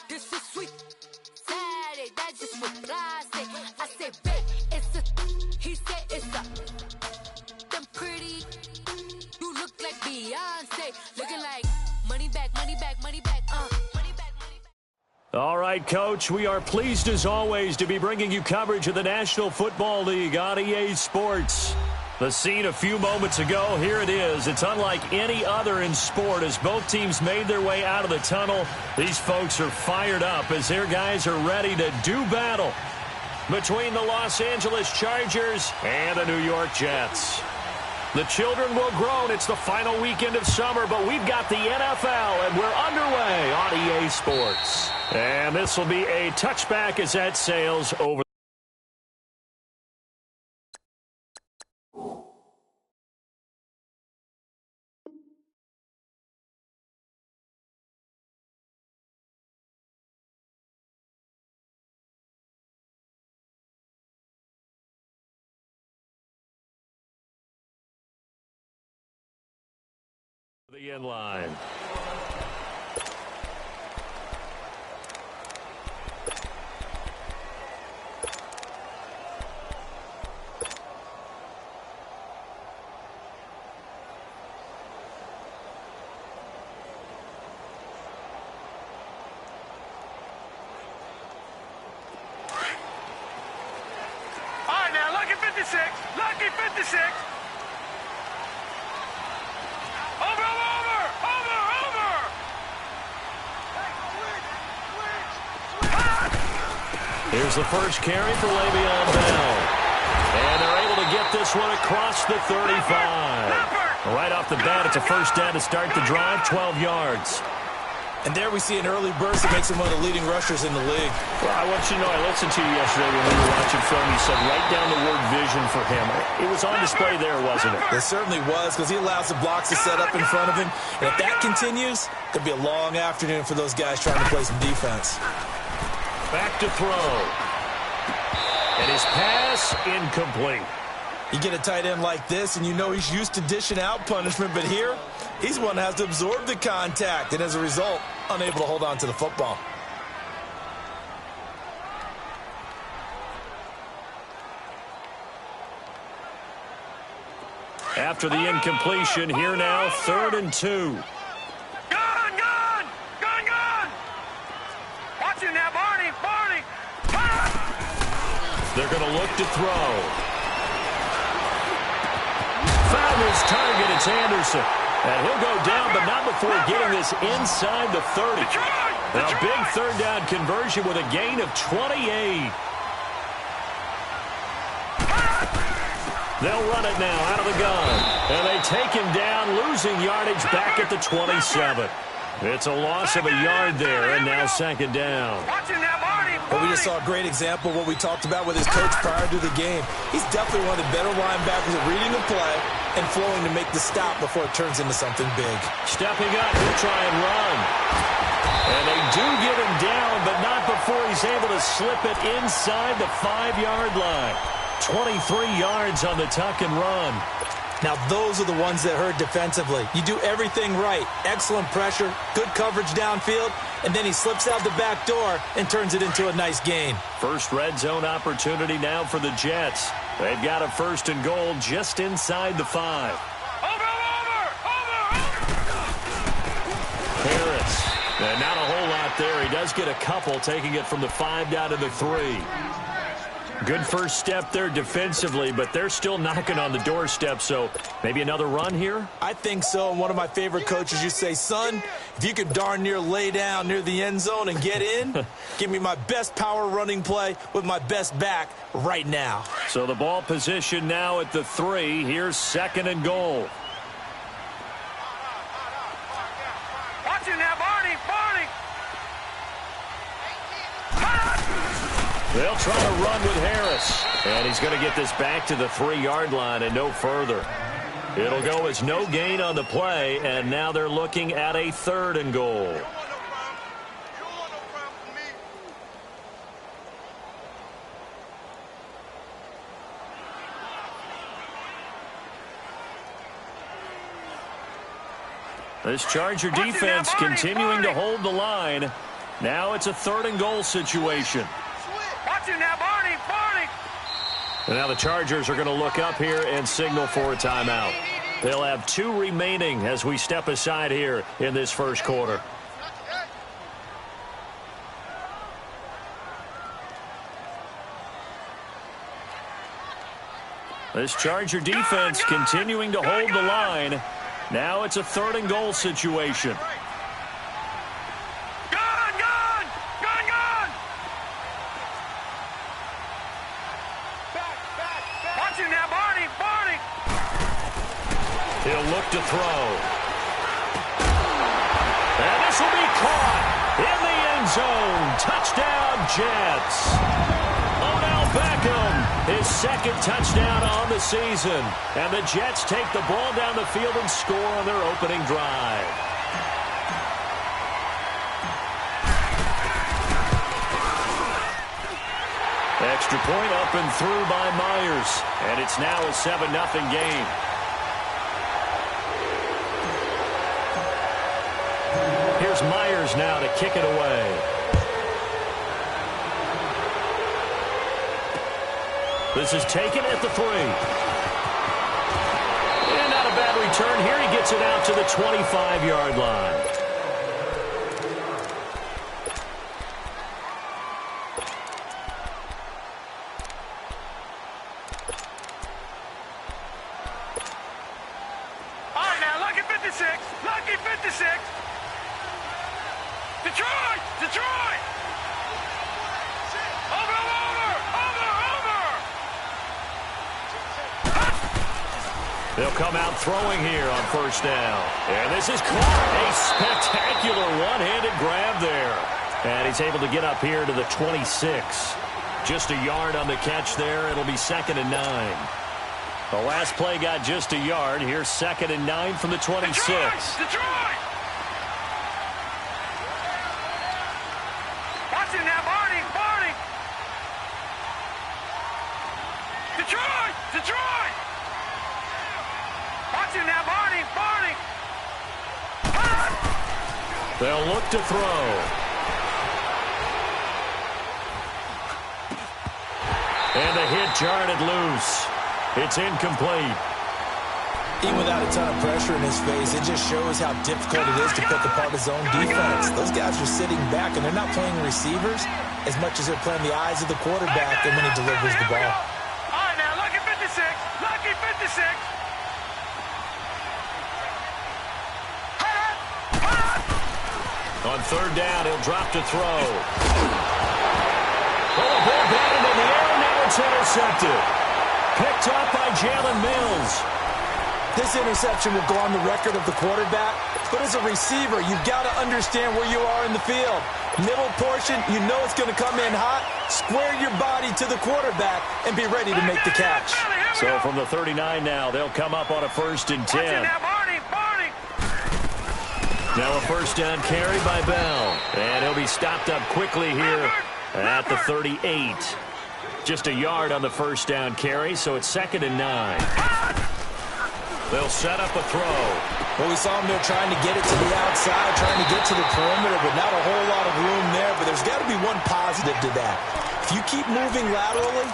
This is sweet. Saturday, that's just what I say. I say, bet it's a. He said it's a. Them pretty. You look like Beyonce. Looking like money back, money back, money back. Money back, money back. All right, Coach, we are pleased as always to be bringing you coverage of the National Football League on EA Sports. The scene a few moments ago, here it is. It's unlike any other in sport as both teams made their way out of the tunnel. These folks are fired up as their guys are ready to do battle between the Los Angeles Chargers and the New York Jets. The children will groan. It's the final weekend of summer, but we've got the NFL, and we're underway on EA Sports. And this will be a touchback as that sails over. The end line. All right, now, lucky 56. Lucky 56. Here's the first carry for Le'Veon Bell. And they're able to get this one across the 35. Right off the bat, it's a first down to start the drive, 12 yards. And there we see an early burst that makes him one of the leading rushers in the league. Well, I want you to know, I listened to you yesterday when we were watching film. You said write down the word vision for him. It was on display there, wasn't it? It certainly was, because he allows the blocks to set up in front of him. And if that continues, it could be a long afternoon for those guys trying to play some defense. Back to throw. And his pass incomplete. You get a tight end like this, and you know he's used to dishing out punishment, but here, he's one that has to absorb the contact, and as a result, unable to hold on to the football. After the incompletion, here now, 3rd and 2. Watch it now, Barney. They're going to look to throw. Found his target, it's Anderson. And he'll go down, but not before getting this inside the 30. Now, big third down conversion with a gain of 28. They'll run it now out of the gun. And they take him down, losing yardage back at the 27. It's a loss of a yard there, and now 2nd down. But we just saw a great example of what we talked about with his coach prior to the game. He's definitely one of the better linebackers at reading the play and flowing to make the stop before it turns into something big. Stepping up, he'll try and run. And they do get him down, but not before he's able to slip it inside the 5-yard line. 23 yards on the tuck and run. Now, those are the ones that hurt defensively. You do everything right. Excellent pressure, good coverage downfield, and then he slips out the back door and turns it into a nice gain. First red zone opportunity now for the Jets. They've got a 1st and goal just inside the 5. Harris. And not a whole lot there. He does get a couple, taking it from the 5 down to the 3. Good first step there defensively, but they're still knocking on the doorstep, so maybe another run here? I think so. And one of my favorite coaches, you say, son, if you could darn near lay down near the end zone and get in, give me my best power running play with my best back right now. So the ball position now at the 3. Here's 2nd and goal. Watch it now, Barney. They'll try to run with Harris. And he's going to get this back to the 3-yard line and no further. It'll go as no gain on the play, and now they're looking at a 3rd and goal. This Charger defense continuing to hold the line. Now it's a 3rd and goal situation. Watch it now, Barney. Barney. And now the Chargers are going to look up here and signal for a timeout. They'll have 2 remaining as we step aside here in this first quarter. This Charger defense continuing to hold the line. Now it's a 3rd and goal situation. He'll look to throw. And this will be caught in the end zone. Touchdown, Jets. Odell Beckham, his 2nd touchdown on the season. And the Jets take the ball down the field and score on their opening drive. Extra point up and through by Myers. And it's now a 7-0 game. Here's Myers now to kick it away. This is taken at the 3. And not a bad return here. He gets it out to the 25-yard line. All right, now, lucky 56. Lucky 56. Detroit! Detroit! Over! They'll come out throwing here on 1st down. And this is caught. A spectacular one-handed grab there. And he's able to get up here to the 26. Just a yard on the catch there. It'll be 2nd and 9. The last play got just a yard. Here's 2nd and 9 from the 26. Detroit! Watch it now, Barney! Barney! Detroit! Detroit! Watch it now, Barney! Barney! They'll look to throw. And the hit jarred it loose. It's incomplete. Even without a ton of pressure in his face, it just shows how difficult it is to pick apart his own defense. Those guys are sitting back, and they're not playing receivers as much as they're playing the eyes of the quarterback and when he delivers the ball. All right, now, lucky 56. Lucky 56. On 3rd down, he'll drop to throw. Oh, the ball batted in the air, now it's intercepted. Picked up by Jalen Mills. This interception will go on the record of the quarterback, but as a receiver, you've got to understand where you are in the field. Middle portion, you know it's going to come in hot. Square your body to the quarterback and be ready to make the catch. So from the 39 now, they'll come up on a 1st and 10. Now a 1st down carry by Bell. And he'll be stopped up quickly here at the 38. Just a yard on the 1st down carry, so it's 2nd and 9. They'll set up a throw. Well, we saw him there trying to get it to the outside, trying to get to the perimeter, but not a whole lot of room there. But there's got to be one positive to that. If you keep moving laterally,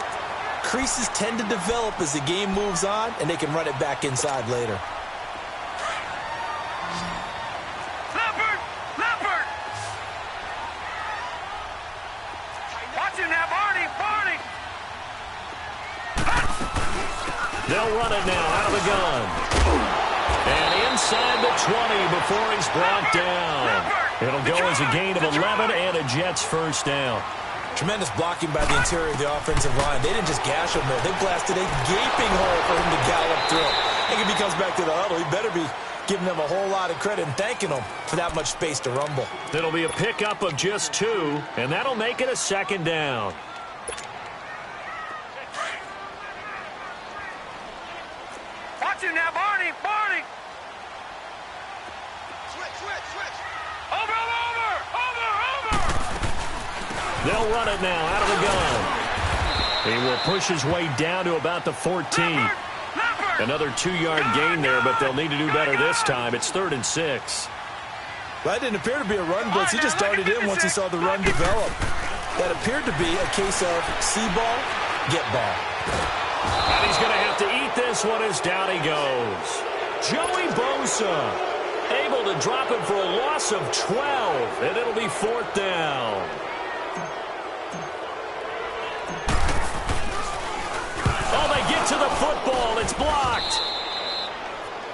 creases tend to develop as the game moves on, and they can run it back inside later. Leopard! Watch it now, Barney! They'll run it now out of the gun. And inside the 20 before he's brought down. It'll go as a gain of 11 and a Jets 1st down. Tremendous blocking by the interior of the offensive line. They didn't just gash him there. They blasted a gaping hole for him to gallop through. I think if he comes back to the huddle, he better be giving them a whole lot of credit and thanking them for that much space to rumble. It'll be a pickup of just 2, and that'll make it a 2nd down. Watch it now, Barney! Switch! Over! They'll run it now out of the gun. He will push his way down to about the 14. Another 2-yard gain there, but they'll need to do better this time. It's 3rd and 6. That didn't appear to be a run blitz. He just darted in once he saw the run develop. That appeared to be a case of see ball, get ball. And he's going to have to eat this one as down he goes. Joey Bosa able to drop it for a loss of 12, and it'll be 4th down. Oh, they get to the football. It's blocked.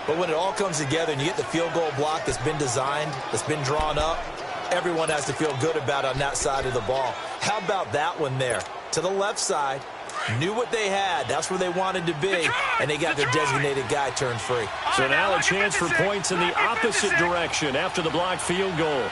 But when it all comes together and you get the field goal block that's been designed, that's been drawn up, everyone has to feel good about it on that side of the ball. How about that one there? To the left side, knew what they had. That's where they wanted to be, and they got their designated guy turned free. So now a chance for points in the opposite direction after the blocked field goal.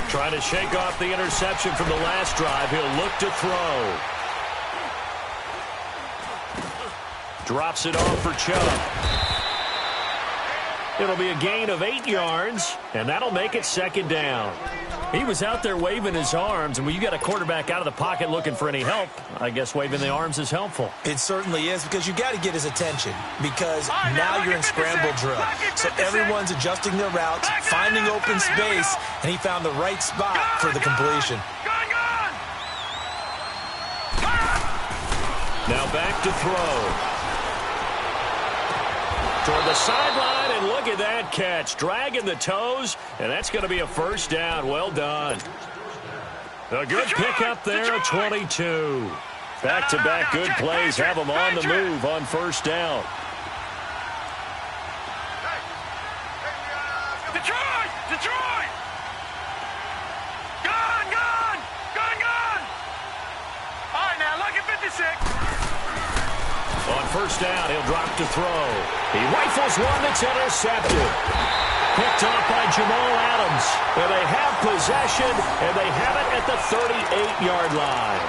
Trying to shake off the interception from the last drive. He'll look to throw. Drops it off for Chubb. It'll be a gain of 8 yards, and that'll make it 2nd down. He was out there waving his arms, and when you got a quarterback out of the pocket looking for any help, I guess waving the arms is helpful. It certainly is, because you got to get his attention, because now you're in scramble drill. So everyone's adjusting their routes, finding open space, and he found the right spot for the completion. Now back to throw. Toward the sideline, and look at that catch. Dragging the toes, and that's going to be a 1st down. Well done. A good pickup there at 22. Back-to-back good plays have them on the move on 1st down. Detroit! Gone! All right, now, look at 56. On 1st down, he'll drop to throw. He rifles one that's intercepted. Picked off by Jamal Adams. And they have possession, and they have it at the 38-yard line.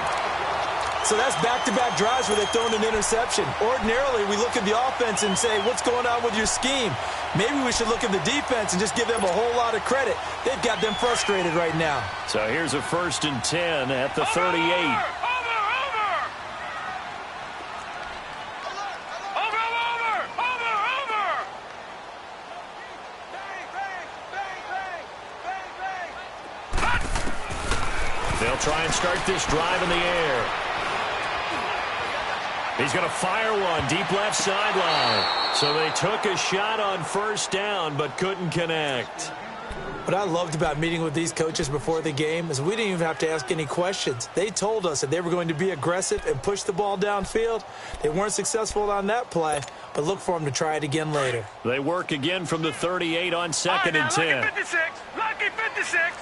So that's back-to-back drives where they've thrown an interception. Ordinarily, we look at the offense and say, what's going on with your scheme? Maybe we should look at the defense and just give them a whole lot of credit. They've got them frustrated right now. So here's a 1st and 10 at the 38. Try and start this drive in the air. He's going to fire one deep left sideline. So they took a shot on 1st down but couldn't connect. What I loved about meeting with these coaches before the game is we didn't even have to ask any questions. They told us that they were going to be aggressive and push the ball downfield. They weren't successful on that play, but look for them to try it again later. They work again from the 38 on 2nd and 10. Lucky 56. Lucky 56.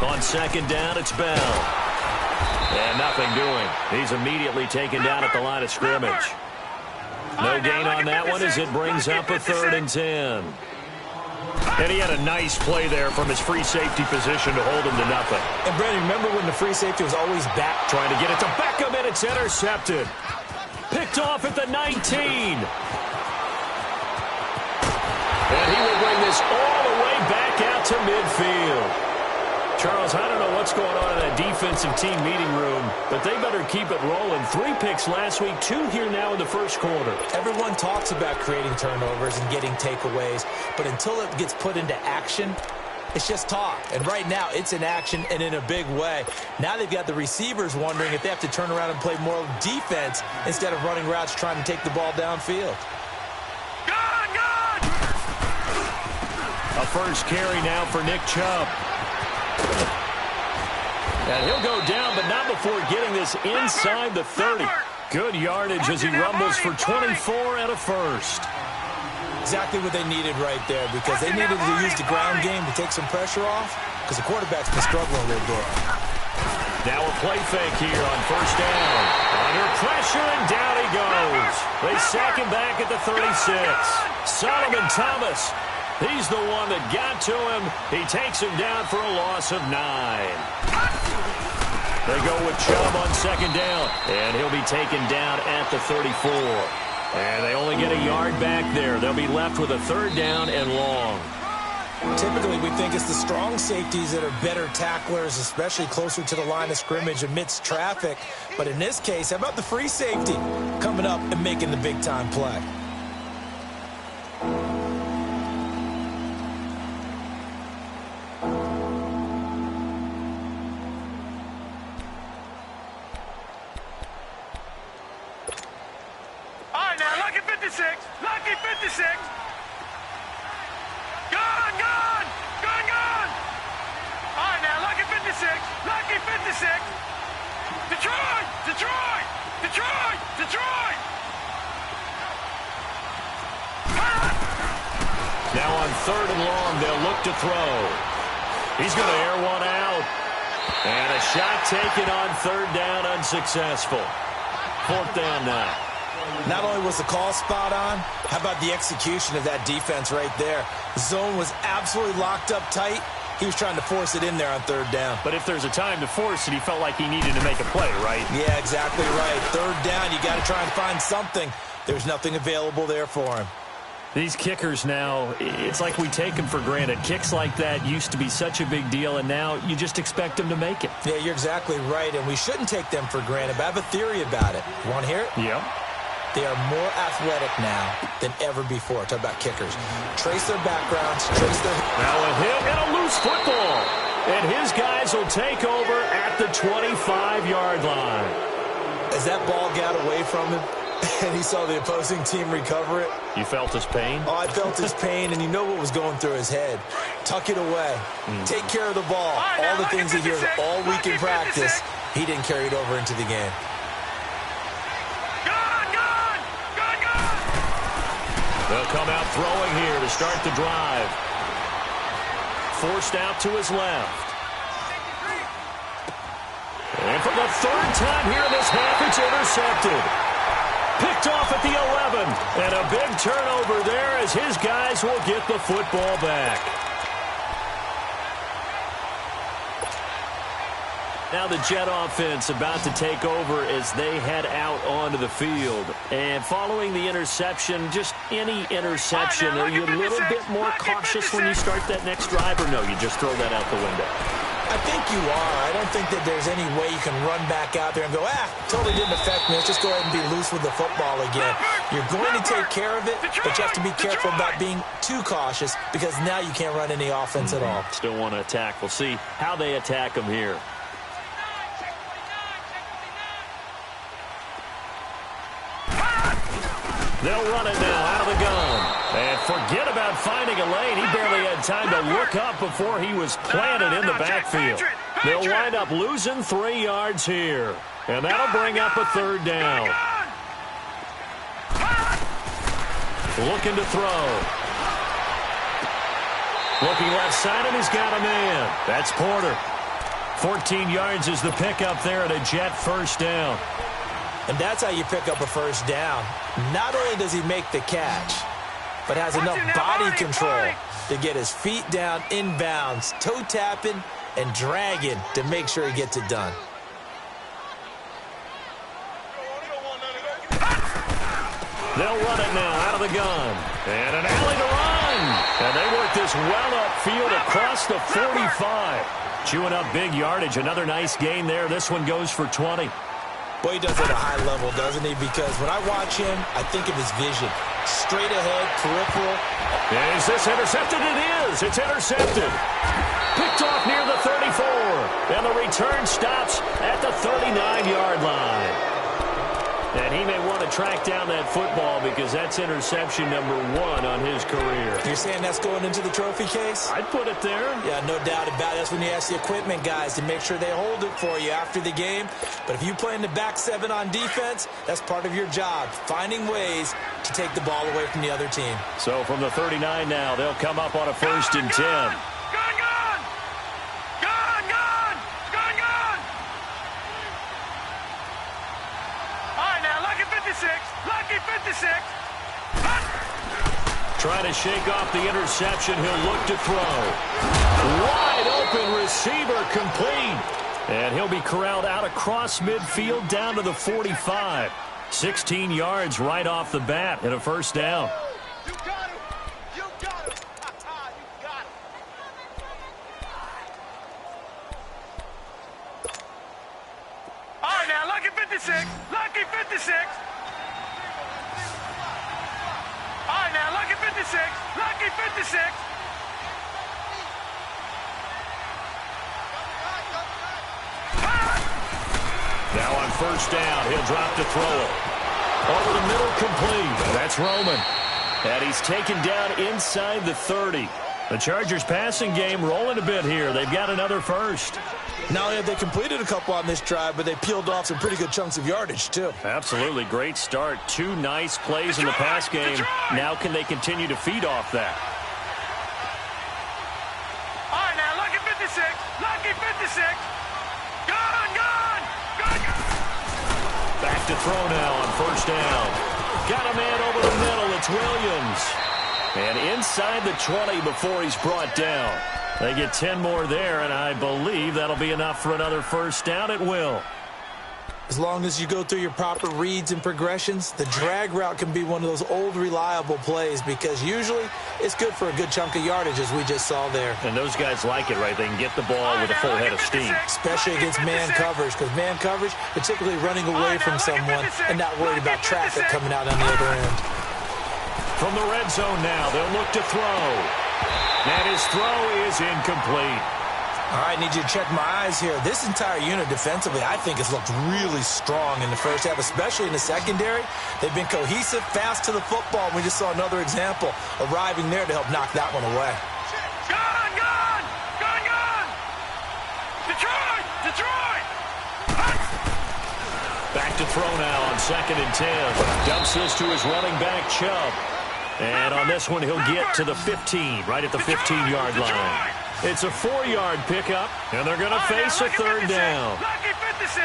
On 2nd down, it's Bell. And nothing doing. He's immediately taken down at the line of scrimmage. No gain on that one as it brings up a 3rd and 10. And he had a nice play there from his free safety position to hold him to nothing. And, Brandon, remember when the free safety was always back? Trying to get it to Beckham, and it's intercepted. Picked off at the 19. And he will bring this all the way back out to midfield. Charles, I don't know what's going on in that defensive team meeting room, but they better keep it rolling. 3 picks last week, 2 here now in the 1st quarter. Everyone talks about creating turnovers and getting takeaways, but until it gets put into action, it's just talk. And right now, it's in action and in a big way. Now they've got the receivers wondering if they have to turn around and play more defense instead of running routes trying to take the ball downfield. A 1st carry now for Nick Chubb. And he'll go down, but not before getting this inside the 30. Good yardage as he rumbles for 24 and a 1st. Exactly what they needed right there, because they needed to use the ground game to take some pressure off, because the quarterback's been struggling a little bit. Now a play fake here on 1st down. Under pressure, and down he goes. They sack him back at the 36. Solomon Thomas He's the one that got to him. He takes him down for a loss of 9. They go with Chubb on second down, and he'll be taken down at the 34. And they only get a yard back there. They'll be left with a third down and long. Typically, we think it's the strong safeties that are better tacklers, especially closer to the line of scrimmage amidst traffic. But in this case, how about the free safety coming up and making the big-time play? All right, now, lucky 56. Lucky 56. Gone, gone. Gone, gone. All right, now, lucky 56. Lucky 56. Detroit. Detroit. Detroit. Detroit. Now on third and long, they'll look to throw. He's going to air one out. And a shot taken on third down, unsuccessful. Fourth down now. Not only was the call spot on, how about the execution of that defense right there? The zone was absolutely locked up tight. He was trying to force it in there on third down. But if there's a time to force it, he felt like he needed to make a play, right? Yeah, exactly right. Third down, you got to try and find something. There's nothing available there for him. These kickers now, it's like we take them for granted. Kicks like that used to be such a big deal, and now you just expect them to make it. Yeah, you're exactly right, and we shouldn't take them for granted, but I have a theory about it. You want to hear it? Yeah. They are more athletic now than ever before. Talk about kickers. Trace their backgrounds, trace their... Now a hit and a loose football. And his guys will take over at the 25-yard line. As that ball got away from him, and he saw the opposing team recover it. You felt his pain? Oh, I felt his pain, and you know what was going through his head. Tuck it away. Take care of the ball. All the things he hears all week in practice, he didn't carry it over into the game. They'll come out throwing here to start the drive. Forced out to his left. And for the third time here in this half, it's intercepted. Picked off at the 11. And a big turnover there as his guys will get the football back. Now the Jet offense about to take over as they head out onto the field. And following the interception, just any interception, are you a little bit more cautious when you start that next drive, or no, you just throw that out the window? I think you are. I don't think that there's any way you can run back out there and go, totally didn't affect me. Let's just go ahead and be loose with the football again. You're going to take care of it, but you have to be careful about being too cautious because now you can't run any offense at all. Still want to attack. We'll see how they attack them here. They'll run it now out of the gun. And forget about finding a lane. He barely had time to look up before he was planted in the backfield. They'll wind up losing 3 yards here. And that'll bring up a third down. Looking to throw. Looking left side, and he's got a man. That's Porter. 14 yards is the pickup there at a Jet first down. And that's how you pick up a first down. Not only does he make the catch, but has enough body control to get his feet down inbounds, toe tapping and dragging to make sure he gets it done. They'll run it now out of the gun. And an alley to run. And they work this well upfield across the 45. Chewing up big yardage. Another nice gain there. This one goes for 20. Boy, he does it at a high level, doesn't he? Because when I watch him, I think of his vision. Straight ahead, peripheral. Is this intercepted? It is. It's intercepted. Picked off near the 34. And the return stops at the 39-yard line. And he may want to track down that football because that's interception number 1 on his career. You're saying that's going into the trophy case? I'd put it there. Yeah, no doubt about it. That's when you ask the equipment guys to make sure they hold it for you after the game. But if you play in the back 7 on defense, that's part of your job, finding ways to take the ball away from the other team. So from the 39 now, they'll come up on a 1st and 10. Trying to shake off the interception. He'll look to throw. Wide open receiver, complete. And he'll be corralled out across midfield down to the 45. 16 yards right off the bat and a first down. You got him. You got him. You got him. All right, now, lucky 56. Lucky 56. All right, now, lucky 56. Lucky 56. Now on first down, he'll drop to throw it. Over the middle, complete. That's Roman. And he's taken down inside the 30. The Chargers passing game rolling a bit here. They've got another first. Not only have they completed a couple on this drive, but they peeled off some pretty good chunks of yardage, too. Absolutely. Great start. 2 nice plays in the pass game. Now can they continue to feed off that? All right, now, lucky 56. Lucky 56. Back to throw now on first down. Got a man over the middle. It's Williams. And inside the 20 before he's brought down. They get 10 more there, and I believe that'll be enough for another first down. It will. As long as you go through your proper reads and progressions, the drag route can be one of those old reliable plays because usually it's good for a good chunk of yardage, as we just saw there. And those guys like it, right? They can get the ball with a full head of steam. Especially against man coverage, because man coverage, particularly running away from someone and not worried about traffic coming out on the other end. From the red zone now, they'll look to throw. And his throw is incomplete. All right, need you to check my eyes here. This entire unit defensively, I think, has looked really strong in the first half, especially in the secondary. They've been cohesive, fast to the football. We just saw another example arriving there to help knock that one away. Gone! Detroit! Back to throw now on 2nd and 10. Dumps this to his running back, Chubb. And on this one, he'll get to the 15, right at the 15-yard line. It's a 4-yard pickup, and they're going to face a third down. Lucky 56.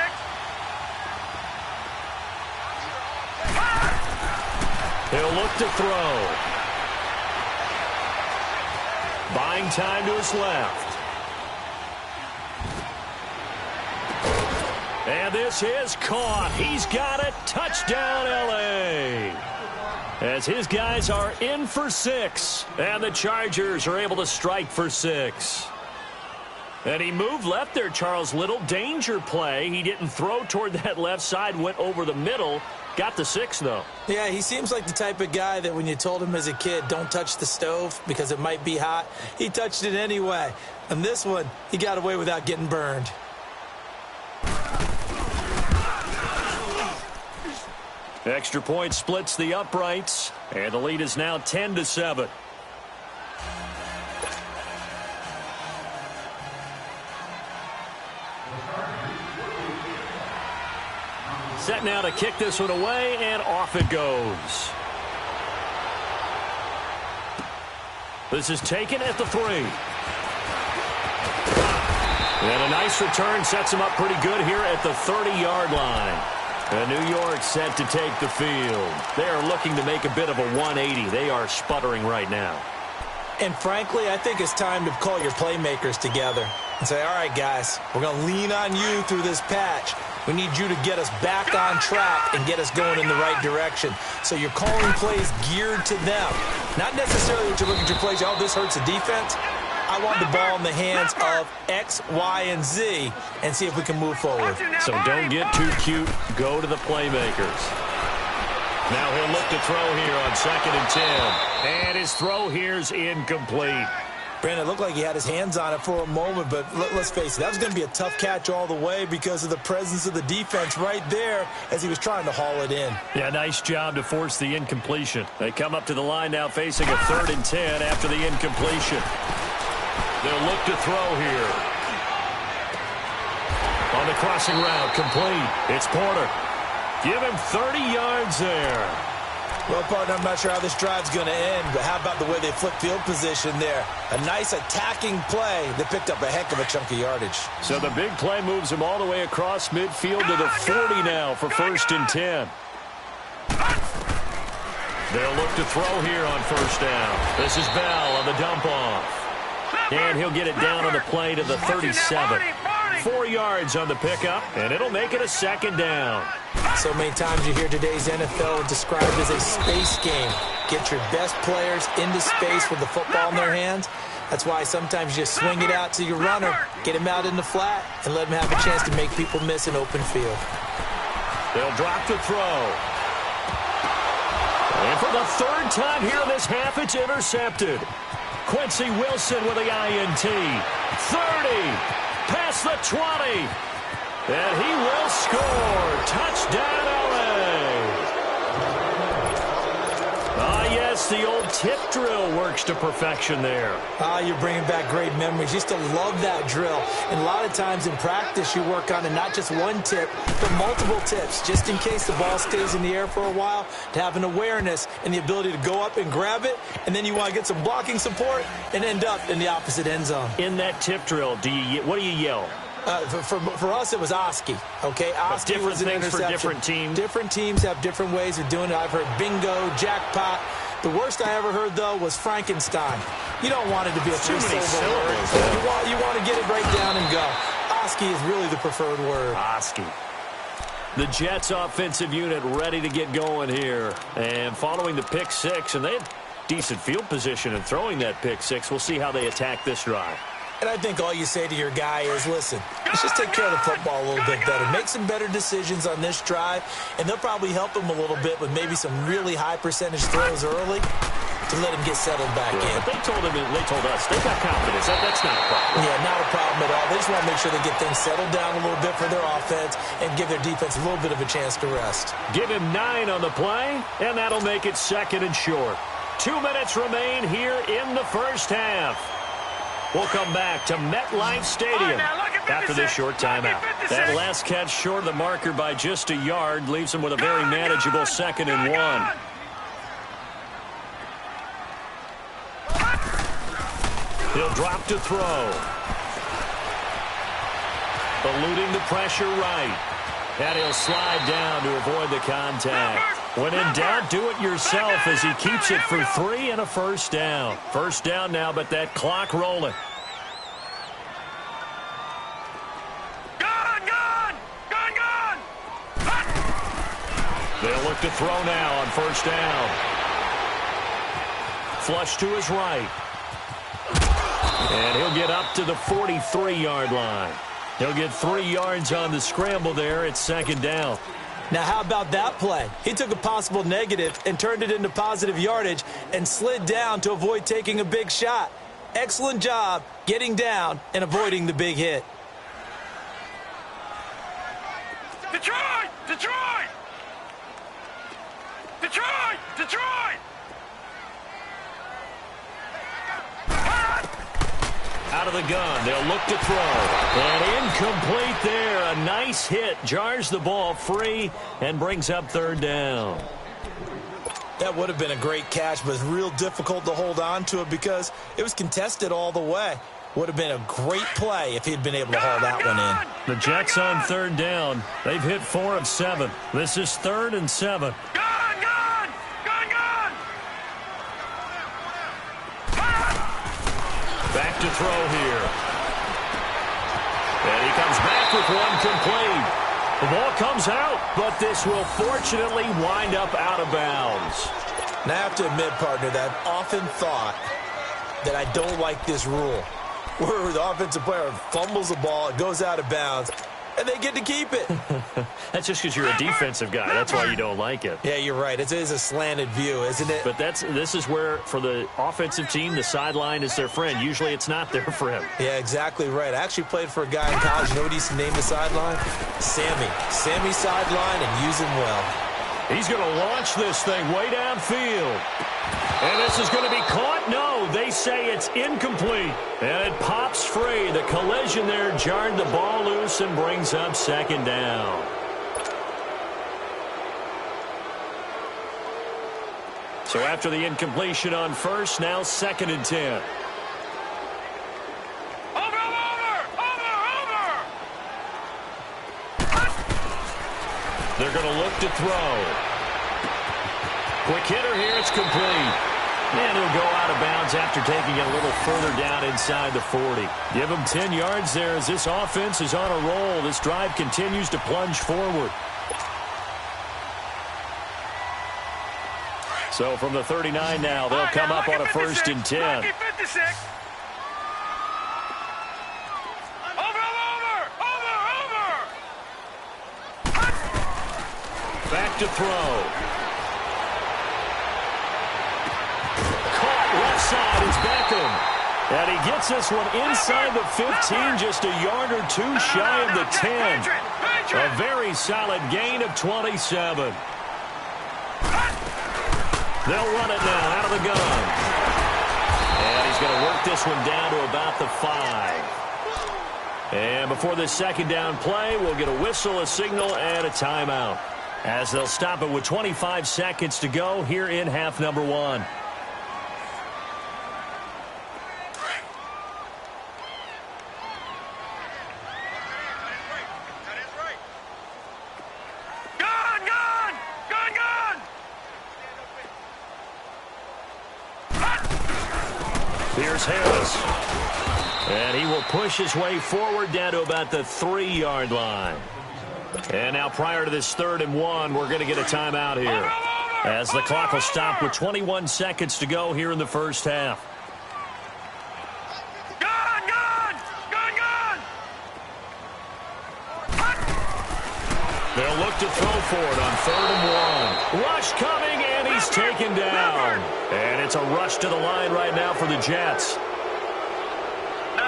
He'll look to throw. Buying time to his left. And this is caught. He's got it. Touchdown, L.A. As his guys are in for 6. And the Chargers are able to strike for 6. And he moved left there, Charles Little. Danger play. He didn't throw toward that left side. Went over the middle. Got the 6, though. Yeah, he seems like the type of guy that when you told him as a kid, don't touch the stove because it might be hot, he touched it anyway. And this one, he got away without getting burned. Extra point splits the uprights, and the lead is now 10-7. Set now to kick this one away, and off it goes. This is taken at the 3. And a nice return sets him up pretty good here at the 30-yard line. And New York set to take the field. They are looking to make a bit of a 180. They are sputtering right now. And frankly, I think it's time to call your playmakers together and say, all right, guys, we're going to lean on you through this patch. We need you to get us back on track and get us going in the right direction. So you're calling plays geared to them. Not necessarily that you look at your plays, oh, this hurts the defense. I want the ball in the hands of X, Y, and Z and see if we can move forward. So don't get too cute. Go to the playmakers. Now he'll look to throw here on 2nd and 10. And his throw here's incomplete. Brandon, it looked like he had his hands on it for a moment, but let's face it, that was going to be a tough catch all the way because of the presence of the defense right there as he was trying to haul it in. Yeah, nice job to force the incompletion. They come up to the line now facing a 3rd and 10 after the incompletion. They'll look to throw here. On the crossing route, complete. It's Porter. Give him 30 yards there. Well, partner, I'm not sure how this drive's going to end, but how about the way they flip field position there? A nice attacking play that picked up a heck of a chunk of yardage. So the big play moves him all the way across midfield to the 40 now for 1st and 10. They'll look to throw here on first down. This is Bell on the dump off. And he'll get it down on the play to the 37. 4 yards on the pickup, and it'll make it a second down. So many times you hear today's NFL described as a space game. Get your best players into space with the football in their hands. That's why sometimes you just swing it out to your runner, get him out in the flat, and let him have a chance to make people miss an open field. They'll drop to throw. And for the third time here in this half, it's intercepted. Quincy Wilson with the INT. 30. Past the 20. And he will score. Touchdown, LA. Yes, the old tip drill works to perfection there. You're bringing back great memories. Used to love that drill. And a lot of times in practice, you work on it, not just one tip, but multiple tips, just in case the ball stays in the air for a while, to have an awareness and the ability to go up and grab it, and then you want to get some blocking support and end up in the opposite end zone. In that tip drill, what do you yell? For us, it was Oski. Okay, Oski was an interception. For different teams. Different teams have different ways of doing it. I've heard bingo, jackpot. The worst I ever heard, though, was Frankenstein. You don't want it to be a too many syllables. You want to get it right down and go. Oski is really the preferred word. Oski. The Jets offensive unit ready to get going here. And following the pick six, and they had decent field position in throwing that pick six. We'll see how they attack this drive. And I think all you say to your guy is, listen, let's just take care of the football a little bit better. Make some better decisions on this drive, and they'll probably help him a little bit with maybe some really high percentage throws early to let him get settled back in. But they told us, they got confidence. That's not a problem. Yeah, not a problem at all. They just want to make sure they get things settled down a little bit for their offense and give their defense a little bit of a chance to rest. Give him 9 on the play, and that'll make it second and short. 2 minutes remain here in the first half. We'll come back to MetLife Stadium after this short timeout. That last catch short of the marker by just a yard leaves them with a very manageable 2nd and 1. He'll drop to throw. Eluding the pressure right. And he'll slide down to avoid the contact. When in doubt, do it yourself as he keeps it for 3 and a first down. First down now, but that clock rolling. Gone! They'll look to throw now on first down. Flush to his right. And he'll get up to the 43-yard line. He'll get 3 yards on the scramble there. It's 2nd down. Now, how about that play? He took a possible negative and turned it into positive yardage and slid down to avoid taking a big shot. Excellent job getting down and avoiding the big hit. Detroit! Out of the gun, they'll look to throw. And incomplete there. A nice hit. Jars the ball free and brings up 3rd down. That would have been a great catch, but it's real difficult to hold on to it because it was contested all the way. Would have been a great play if he'd been able to haul that one in. The Jets on 3rd down. They've hit 4 of 7. This is 3rd and 7. Back to throw here. And he comes back with one complete. The ball comes out, but this will fortunately wind up out of bounds. Now, I have to admit, partner, that I've often thought that I don't like this rule, where the offensive player fumbles the ball, it goes out of bounds, and they get to keep it. That's just because you're a defensive guy. That's why you don't like it. Yeah, you're right. It is a slanted view, isn't it? But this is where, for the offensive team, the sideline is their friend. Usually it's not their friend. Yeah, exactly right. I actually played for a guy in college. You know what he used to name the sideline? Sammy. Sammy sideline, and use him well. He's going to launch this thing way downfield. And this is going to be caught? No, they say it's incomplete. And it pops free. The collision there jarred the ball loose and brings up 2nd down. So after the incompletion on first, now 2nd and 10. Over! They're going to look to throw. Quick hitter here. It's complete. And he'll go out of bounds after taking it a little further down inside the 40. Give him 10 yards there as this offense is on a roll. This drive continues to plunge forward. So from the 39 now, they'll come up on a 1st and 10. Lucky 56. Over. Back to throw. Caught left side is Beckham. And he gets this one inside the 15, just a yard or two shy of the 10. A very solid gain of 27. They'll run it now out of the gun. And he's going to work this one down to about the 5. And before this second down play, we'll get a whistle, a signal, and a timeout, as they'll stop it with 25 seconds to go here in half number 1. Here's Harris. And he will push his way forward down to about the 3-yard line. And now prior to this 3rd and 1, we're going to get a timeout here, as the clock will stop with 21 seconds to go here in the first half. They'll look to throw for it on 3rd and 1. Rush coming, and he's taken down. And it's a rush to the line right now for the Jets. No.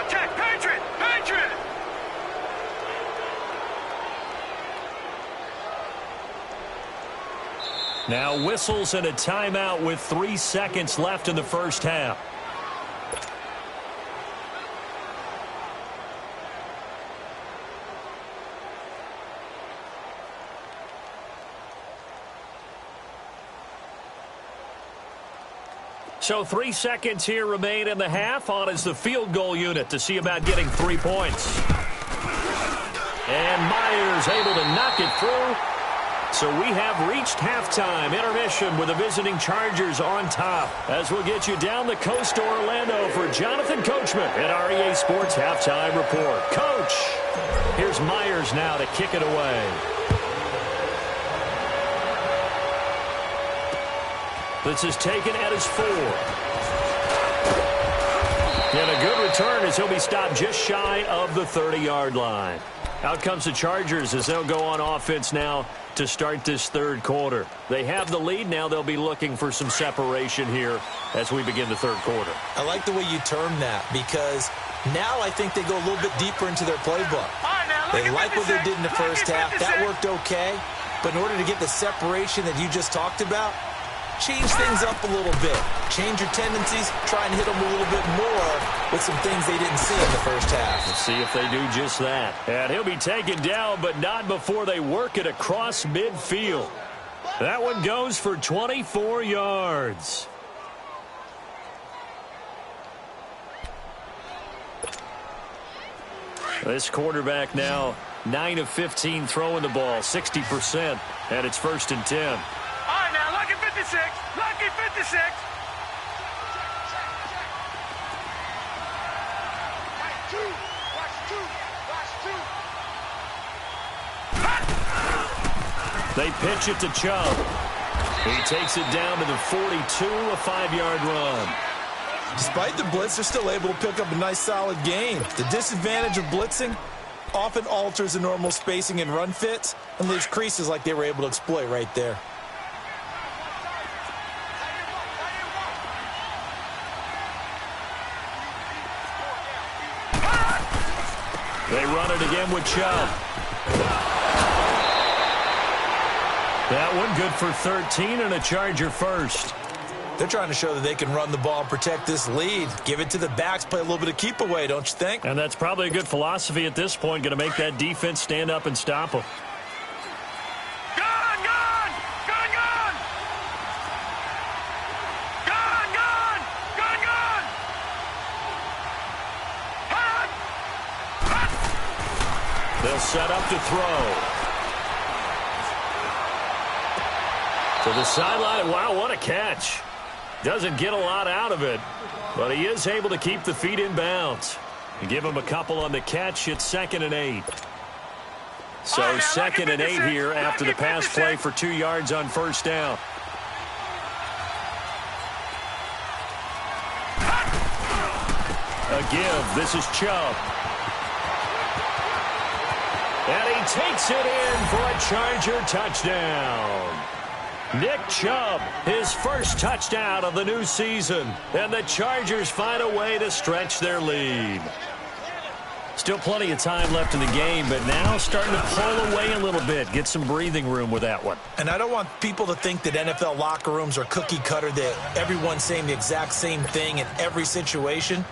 Check. Patriot. Now whistles and a timeout with 3 seconds left in the first half. So 3 seconds here remain in the half. On is the field goal unit to see about getting 3 points. And Myers able to knock it through. So we have reached halftime. Intermission with the visiting Chargers on top. As we'll get you down the coast to Orlando for Jonathan Coachman at REA Sports Halftime Report. Coach, here's Myers now to kick it away. This is taken at his 4. And a good return as he'll be stopped just shy of the 30-yard line. Out comes the Chargers as they'll go on offense now to start this 3rd quarter. They have the lead. Now they'll be looking for some separation here as we begin the 3rd quarter. I like the way you term that, because now I think they go a little bit deeper into their playbook. They like what they did in the first half. That worked okay. But in order to get the separation that you just talked about, change things up a little bit. Change your tendencies. Try and hit them a little bit more with some things they didn't see in the first half. Let's see if they do just that. And he'll be taken down, but not before they work it across midfield. That one goes for 24 yards. This quarterback now 9 of 15 throwing the ball, 60%, and it's 1st and 10. All right, now, lucky 56. Lucky 56. They pitch it to Chubb. He takes it down to the 42, a 5-yard run. Despite the blitz, they're still able to pick up a nice, solid gain. The disadvantage of blitzing often alters the normal spacing and run fits and leaves creases like they were able to exploit right there. They run it again with Chubb. That one good for 13 and a Charger first. They're trying to show that they can run the ball and protect this lead. Give it to the backs, play a little bit of keep away, don't you think? And that's probably a good philosophy at this point, going to make that defense stand up and stop them. Gone! Gone! Gone! Gone! Gone! Gone! Gone! Gone! Hot! Hot! They'll set up to throw. To the sideline. Wow, what a catch. Doesn't get a lot out of it, but he is able to keep the feet in bounds. You give him a couple on the catch. It's 2nd and 8. So 2nd and 8 here after the pass play for 2 yards on first down. A give. This is Chubb. And he takes it in for a Charger touchdown. Nick Chubb, his first touchdown of the new season. And the Chargers find a way to stretch their lead. Still plenty of time left in the game, but now starting to pull away a little bit. Get some breathing room with that one. And I don't want people to think that NFL locker rooms are cookie cutter, that everyone's saying the exact same thing in every situation.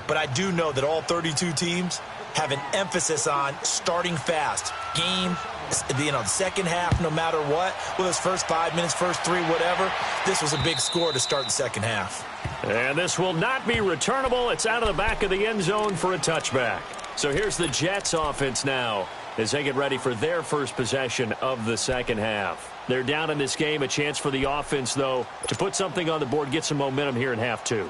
But I do know that all 32 teams have an emphasis on starting fast. Game, the second half, no matter what. Well, those first 5 minutes, first 3, whatever. This was a big score to start the second half. And this will not be returnable. It's out of the back of the end zone for a touchback. So here's the Jets offense now as they get ready for their first possession of the second half. They're down in this game. A chance for the offense, though, to put something on the board, get some momentum here in half 2.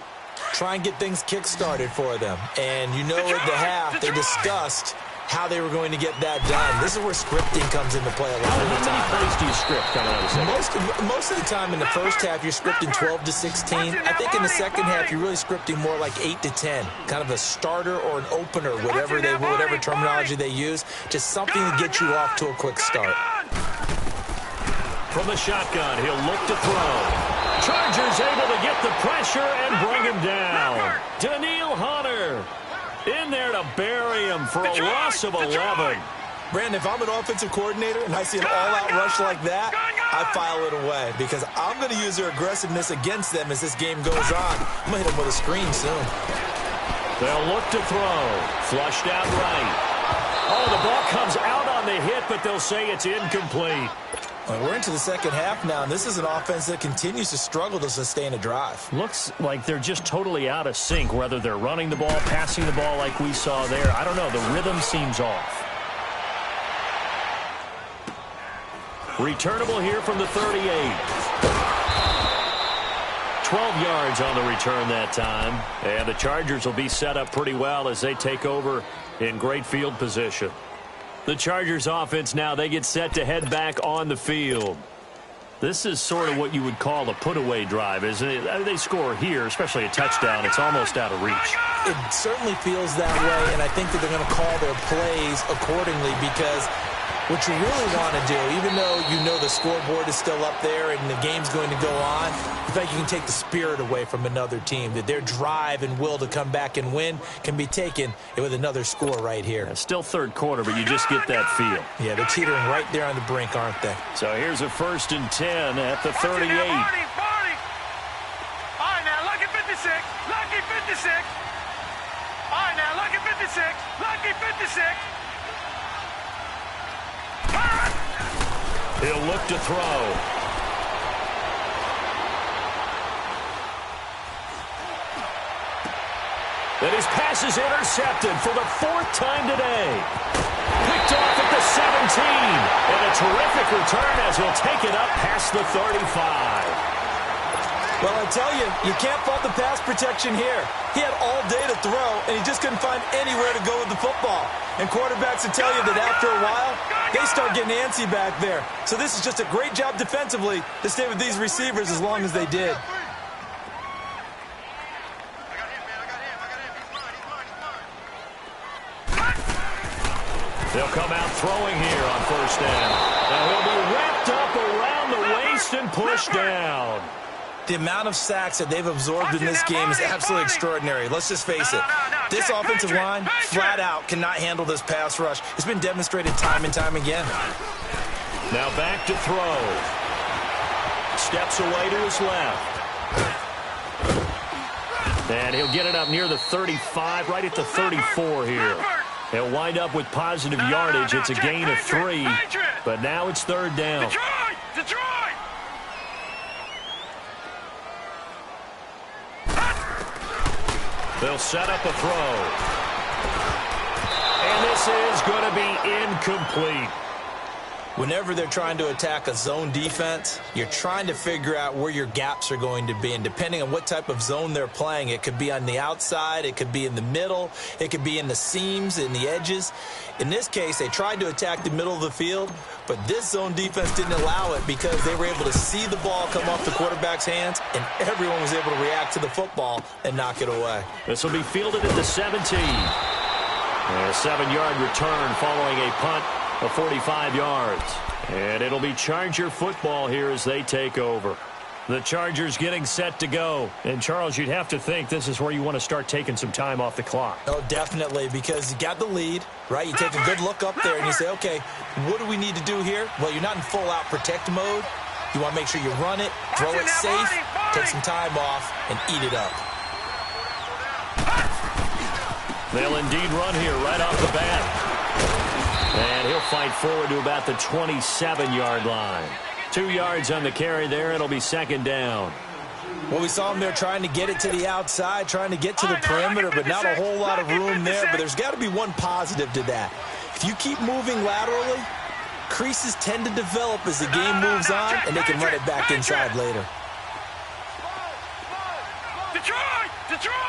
Try and get things kick-started for them. And you know at the half they discussed how they were going to get that done. This is where scripting comes into play a lot of the time. How many plays do you script coming out of the second? Most of the time in the first half, you're scripting 12 to 16. I think in the second half, you're really scripting more like 8 to 10. Kind of a starter or an opener, whatever terminology they use. Just something to get you off to a quick start. From the shotgun, he'll look to throw. Chargers able to get the pressure and bring him down. Danielle Hunter in there to bury him for a loss of 11. Brandon, if I'm an offensive coordinator and I see an all-out rush like that, I file it away because I'm going to use their aggressiveness against them as this game goes on. I'm going to hit them with a screen soon. They'll look to throw. Flushed out right. Oh, the ball comes out on the hit, but they'll say it's incomplete. Well, we're into the second half now, and this is an offense that continues to struggle to sustain a drive. Looks like they're just totally out of sync, whether they're running the ball, passing the ball like we saw there. I don't know. The rhythm seems off. Returnable here from the 38. 12 yards on the return that time. And the Chargers will be set up pretty well as they take over in great field position. The Chargers offense now, they get set to head back on the field. This is sort of what you would call a put-away drive, isn't it? I mean, they score here, especially a touchdown. It's almost out of reach. It certainly feels that way, and I think that they're going to call their plays accordingly because what you really want to do, even though you know the scoreboard is still up there and the game's going to go on, I think you can take the spirit away from another team, that their drive and will to come back and win can be taken with another score right here. Yeah, still third quarter, but you just get that feel. Yeah, they're teetering right there on the brink, aren't they? So here's a 1st and 10 at the 38. All right, now, lucky 56. Lucky 56. All right, now, lucky 56. Lucky 56. He'll look to throw. And his pass is intercepted for the 4th time today. Picked off at the 17. And a terrific return as he'll take it up past the 35. Well, I tell you, you can't fault the pass protection here. He had all day to throw, and he just couldn't find anywhere to go with the football. And quarterbacks will tell you that after a while, they start getting antsy back there. So this is just a great job defensively to stay with these receivers as long as they did. They'll come out throwing here on 1st down. And he'll be wrapped up around the waist and pushed down. The amount of sacks that they've absorbed in this game is absolutely extraordinary. Let's just face it. This offensive line, flat out, cannot handle this pass rush. It's been demonstrated time and time again. Now back to throw. Steps away to his left. And he'll get it up near the 35, right at the 34 here. He'll wind up with positive yardage. It's a gain of 3, but now it's 3rd down. Detroit! They'll set up a throw. And this is going to be incomplete. Whenever they're trying to attack a zone defense, you're trying to figure out where your gaps are going to be. And depending on what type of zone they're playing, it could be on the outside, it could be in the middle, it could be in the seams, in the edges. In this case, they tried to attack the middle of the field, but this zone defense didn't allow it because they were able to see the ball come off the quarterback's hands, and everyone was able to react to the football and knock it away. This will be fielded at the 17. A 7-yard return following a punt of 45 yards. And it'll be Charger football here as they take over. The Chargers getting set to go. And, Charles, you'd have to think this is where you want to start taking some time off the clock. Oh, definitely, because you got the lead, right? You take a good look up there and you say, okay, what do we need to do here? Well, you're not in full-out protect mode. You want to make sure you run it, throw it safe, take some time off, and eat it up. They'll indeed run here right off the bat. And he'll fight forward to about the 27-yard line. 2 yards on the carry there. It'll be second down. Well, we saw him there trying to get it to the outside, trying to get to the perimeter, but not a whole lot of room there. But there's got to be one positive to that. If you keep moving laterally, creases tend to develop as the game moves on, and they can run it back inside later. Detroit! Detroit!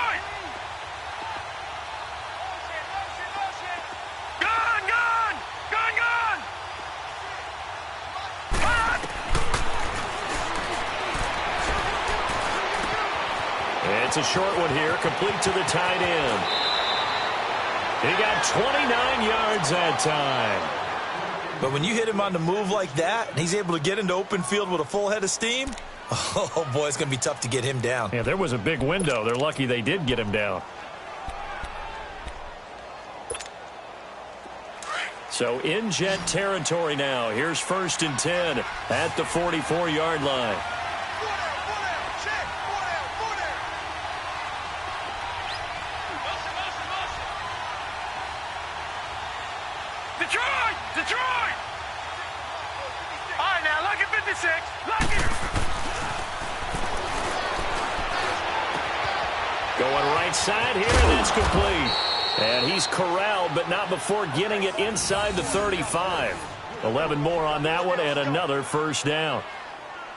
It's a short one here, complete to the tight end. He got 29 yards that time. But when you hit him on the move like that, and he's able to get into open field with a full head of steam, oh, boy, it's going to be tough to get him down. Yeah, there was a big window. They're lucky they did get him down. So in Jet territory now. Here's 1st and 10 at the 44-yard line. Detroit! Detroit! All right, now, lucky 56. Lucky! Going right side here, and that's complete. And he's corralled, but not before getting it inside the 35. 11 more on that one, and another first down.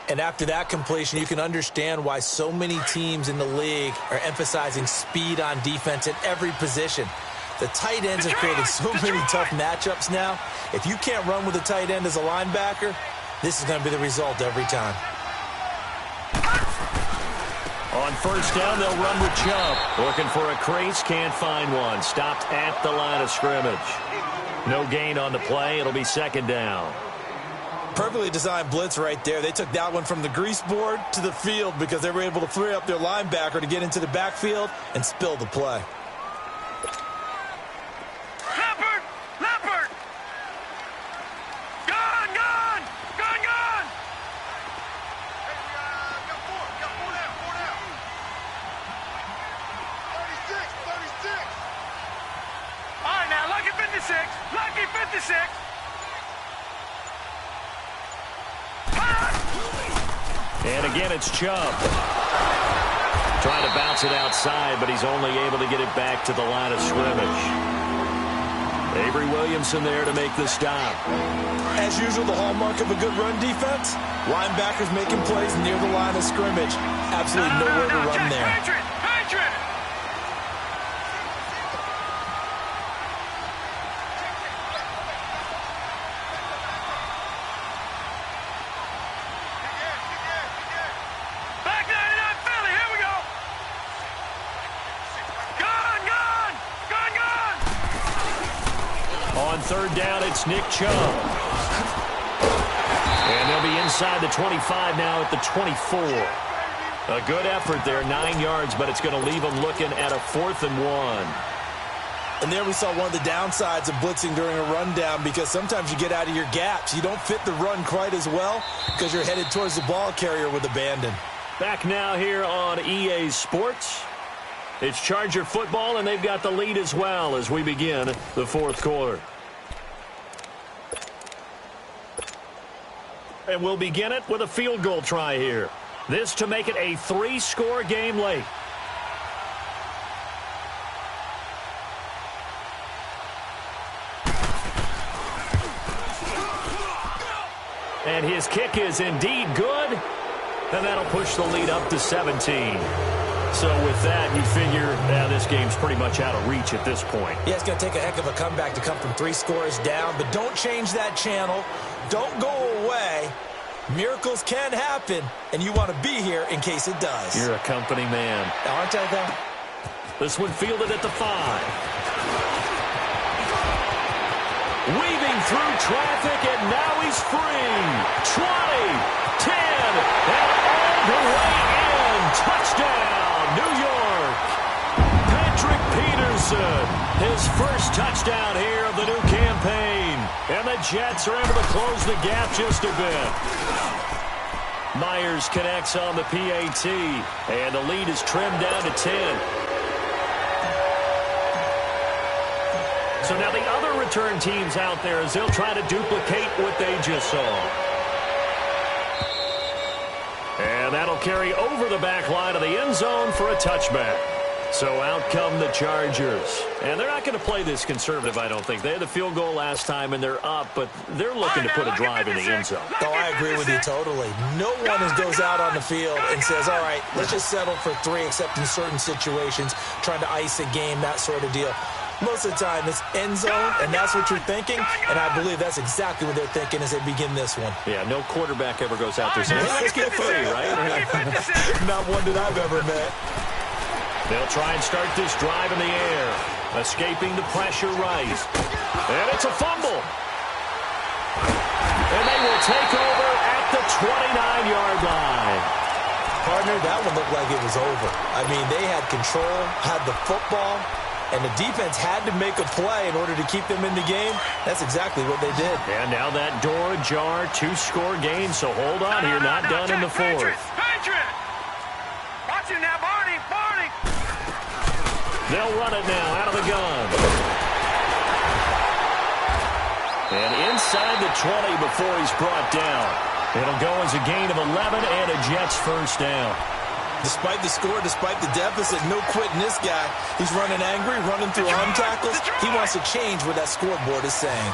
And after that completion, you can understand why so many teams in the league are emphasizing speed on defense at every position. The tight ends have created so many tough matchups now. If you can't run with a tight end as a linebacker, this is going to be the result every time. On first down, they'll run with Chubb. Looking for a crease, can't find one. Stopped at the line of scrimmage. No gain on the play. It'll be second down. Perfectly designed blitz right there. They took that one from the grease board to the field because they were able to free up their linebacker to get into the backfield and spill the play. Lucky 56. And again, it's Chubb. Trying to bounce it outside, but he's only able to get it back to the line of scrimmage. Avery Williamson there to make the stop. As usual, the hallmark of a good run defense, linebackers making plays near the line of scrimmage. Absolutely nowhere to run there. Patriot! Third down, it's Nick Chubb. And they'll be inside the 25 now at the 24. A good effort there, 9 yards, but it's going to leave them looking at a 4th and 1. And there we saw one of the downsides of blitzing during a rundown because sometimes you get out of your gaps. You don't fit the run quite as well because you're headed towards the ball carrier with abandon. Back now here on EA Sports. It's Charger football, and they've got the lead as well as we begin the fourth quarter. And we'll begin it with a field goal try here. This to make it a 3-score game late. And his kick is indeed good. And that'll push the lead up to 17. So with that, you figure this game's pretty much out of reach at this point. Yeah, it's going to take a heck of a comeback to come from 3 scores down. But don't change that channel. Don't go away. Miracles can happen, and you want to be here in case it does. You're a company man. Aren't I, though? This one fielded at the 5. Weaving through traffic, and now he's free. 20, 10, and all the way in. Touchdown, New York. Patrick Peterson, his first touchdown here of the new campaign. And the Jets are able to close the gap just a bit. Myers connects on the PAT, and the lead is trimmed down to 10. So now the other return teams out there as they'll try to duplicate what they just saw. And that'll carry over the back line of the end zone for a touchback. So out come the Chargers. And they're not going to play this conservative, I don't think. They had the field goal last time, and they're up, but they're looking to put a drive in the end zone. Oh, I agree with you totally. No one goes out on the field and says, all right, let's just settle for 3, except in certain situations, trying to ice a game, that sort of deal. Most of the time, it's end zone, and that's what you're thinking, and I believe that's exactly what they're thinking as they begin this one. Yeah, no quarterback ever goes out there saying, hey, let's get 3, right? Not one that I've ever met. They'll try and start this drive in the air. Escaping the pressure right. And it's a fumble. And they will take over at the 29-yard line. Partner, that one looked like it was over. I mean, they had control, had the football, and the defense had to make a play in order to keep them in the game. That's exactly what they did. And now that door ajar, 2-score game. So hold on here, not done in the 4th. Patriot! Watch him now, Barney! Barney! They'll run it now out of the gun. And inside the 20 before he's brought down. It'll go as a gain of 11 and a Jets first down. Despite the score, despite the deficit, no quitting this guy. He's running angry, running through arm tackles. He wants to change what that scoreboard is saying.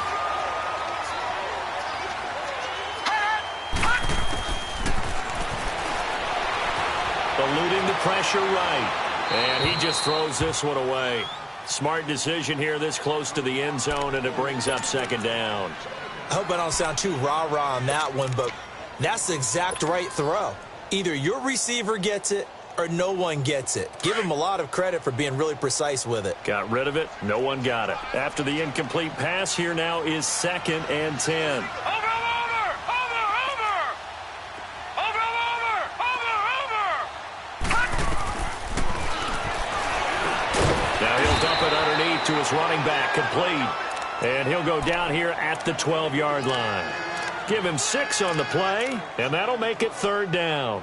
Eluding the pressure right. And he just throws this one away. Smart decision here this close to the end zone, and it brings up 2nd down. I hope I don't sound too rah-rah on that one, but that's the exact right throw. Either your receiver gets it or no one gets it. Give him a lot of credit for being really precise with it. Got rid of it. No one got it. After the incomplete pass, here now is 2nd and 10. Now he'll dump it underneath to his running back, complete. And he'll go down here at the 12-yard line. Give him 6 on the play, and that'll make it 3rd down.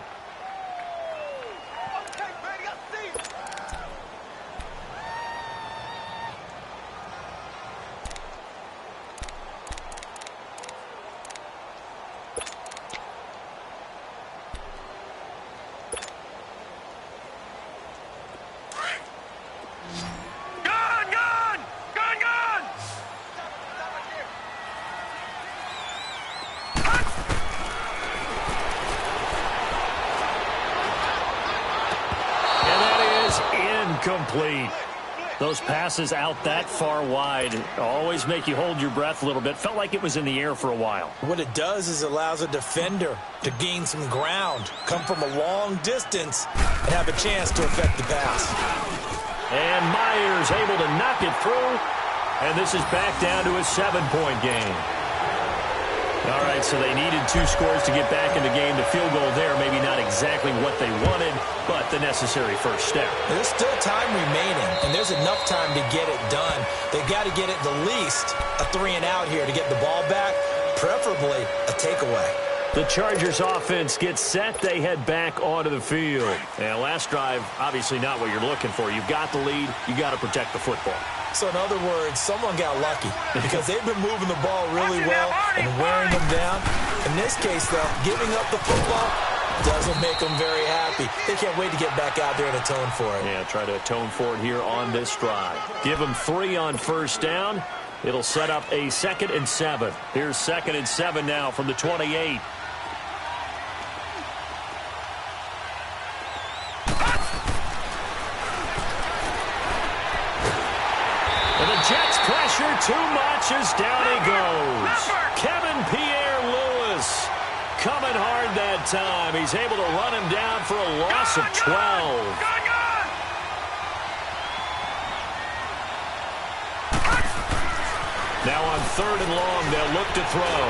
Complete. Those passes out that far wide always make you hold your breath a little bit. Felt like it was in the air for a while. What it does is it allows a defender to gain some ground, come from a long distance, and have a chance to affect the pass. And Myers able to knock it through, and this is back down to a 7-point game. All right, so they needed 2 scores to get back in the game. The field goal there, maybe not exactly what they wanted, but the necessary first step. There's still time remaining, and there's enough time to get it done. They've got to get at the least a 3-and-out here to get the ball back, preferably a takeaway. The Chargers offense gets set. They head back onto the field. And last drive, obviously not what you're looking for. You've got the lead. You got to protect the football. So in other words, someone got lucky because they've been moving the ball really well and wearing them down. In this case, though, giving up the football doesn't make them very happy. They can't wait to get back out there and atone for it. Yeah, try to atone for it here on this drive. Give them 3 on first down. It'll set up a 2nd and 7. Here's 2nd and 7 now from the 28. And the Jets pressure too much as down he goes. Kevin Pierre-Louis coming hard that time. He's able to run him down for a loss of 12. Now on 3rd and long, they'll look to throw.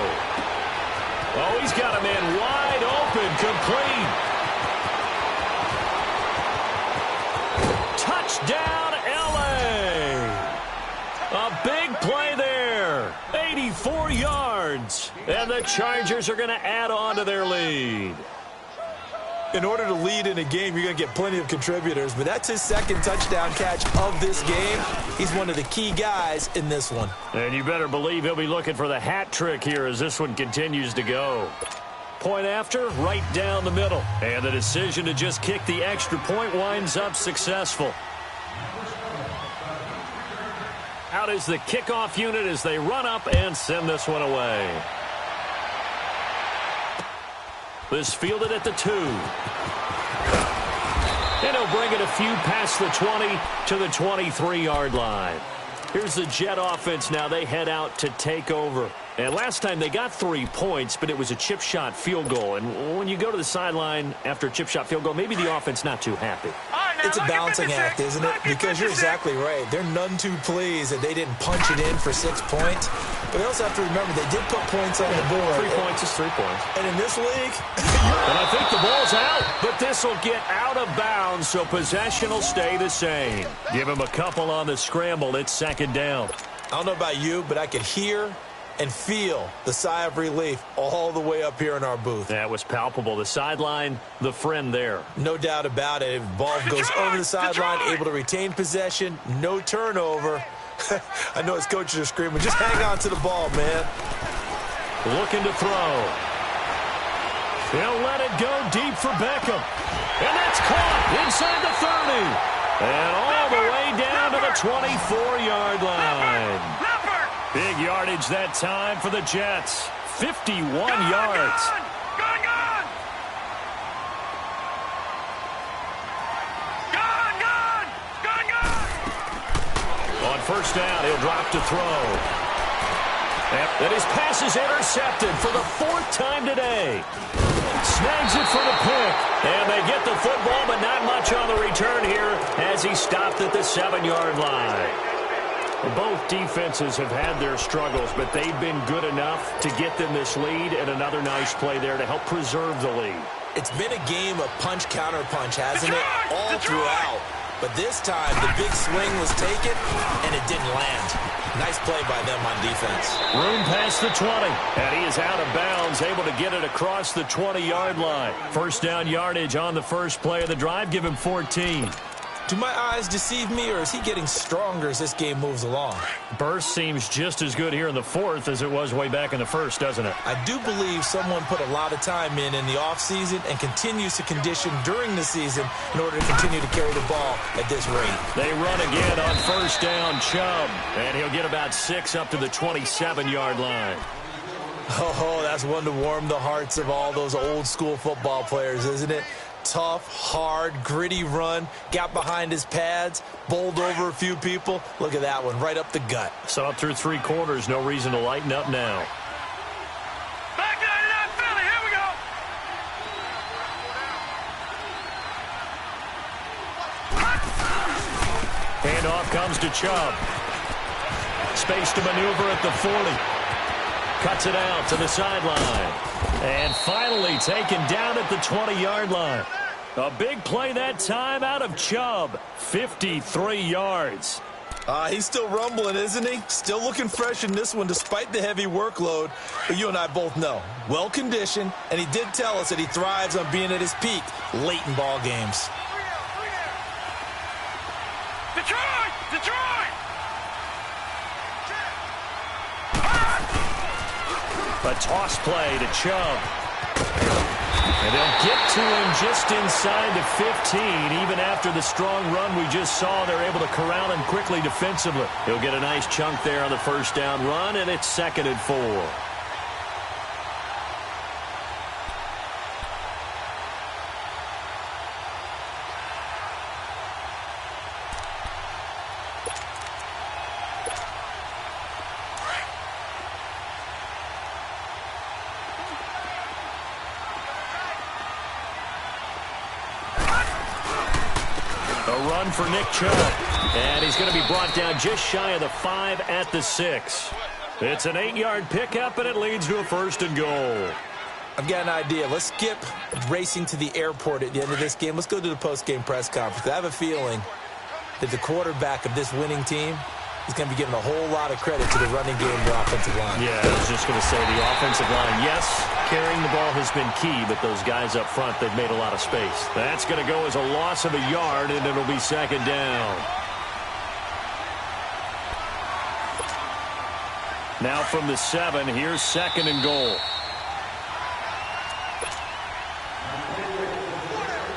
Oh, he's got a man wide open, complete. Touchdown, L.A. A big play there. 84 yards. And the Chargers are going to add on to their lead. In order to lead in a game, you're going to get plenty of contributors, but that's his 2nd touchdown catch of this game. He's one of the key guys in this one. And you better believe he'll be looking for the hat trick here as this one continues to go. Point after, right down the middle. And the decision to just kick the extra point winds up successful. Out is the kickoff unit as they run up and send this one away. This fielded at the 2. And he'll bring it a few past the 20 to the 23-yard line. Here's the Jet offense now. They head out to take over. And last time they got 3 points, but it was a chip shot field goal. And when you go to the sideline after a chip shot field goal, maybe the offense not too happy. It's a balancing act, isn't it? Because you're exactly right. They're none too pleased that they didn't punch it in for 6 points. But they also have to remember they did put points on the board. 3 points is 3 points. And in this league... and I think the ball's out, but this will get out of bounds, so possession will stay the same. Give him a couple on the scramble. It's 2nd down. I don't know about you, but I could hear and feel the sigh of relief all the way up here in our booth. That was palpable. The sideline, the friend there. No doubt about it. If ball goes over the sideline, able to retain possession, no turnover. I know his coaches are screaming, just hang on to the ball, man. Looking to throw. He'll let it go deep for Beckham. And that's caught inside the 30. And all the way down to the 24-yard line. Big yardage that time for the Jets. 51 yards. On 1st down, he'll drop to throw. And his pass is intercepted for the 4th time today. Snags it for the pick. And they get the football, but not much on the return here as he stopped at the 7-yard line. Both defenses have had their struggles, but they've been good enough to get them this lead, and another nice play there to help preserve the lead. It's been a game of punch-counter-punch, hasn't it? All throughout. But this time, the big swing was taken, and it didn't land. Nice play by them on defense. Room past the 20, and he is out of bounds, able to get it across the 20-yard line. 1st down yardage on the first play of the drive. Give him 14. Do my eyes deceive me, or is he getting stronger as this game moves along? Burst seems just as good here in the 4th as it was way back in the 1st, doesn't it? I do believe someone put a lot of time in the offseason and continues to condition during the season in order to continue to carry the ball at this rate. They run again on 1st down, Chubb, and he'll get about 6 up to the 27-yard line. Oh, that's one to warm the hearts of all those old-school football players, isn't it? Tough, hard, gritty run, got behind his pads, bowled over a few people. Look at that one, right up the gut. Saw it through 3 quarters, no reason to lighten up now. Back 99 Philly, here we go. Handoff comes to Chubb. Space to maneuver at the 40. Cuts it out to the sideline. And finally taken down at the 20-yard line. A big play that time out of Chubb. 53 yards. He's still rumbling, isn't he? Still looking fresh in this one despite the heavy workload. But you and I both know, well-conditioned, and he did tell us that he thrives on being at his peak late in ball games. Detroit! Detroit! A toss play to Chubb. And they'll get to him just inside the 15. Even after the strong run we just saw, they're able to corral him quickly defensively. He'll get a nice chunk there on the first down run, and it's 2nd and 4. For Nick Chubb, and he's going to be brought down just shy of the 5 at the 6. It's an 8-yard pickup, and it leads to a 1st and goal. I've got an idea. Let's skip racing to the airport at the end of this game. Let's go to the post-game press conference. I have a feeling that the quarterback of this winning team is going to be given a whole lot of credit to the running game and the offensive line. Yeah, I was just going to say the offensive line, yes, carrying the ball has been key, but those guys up front, they've made a lot of space. That's going to go as a loss of a yard, and it'll be 2nd down. Now from the 7, here's 2nd and goal.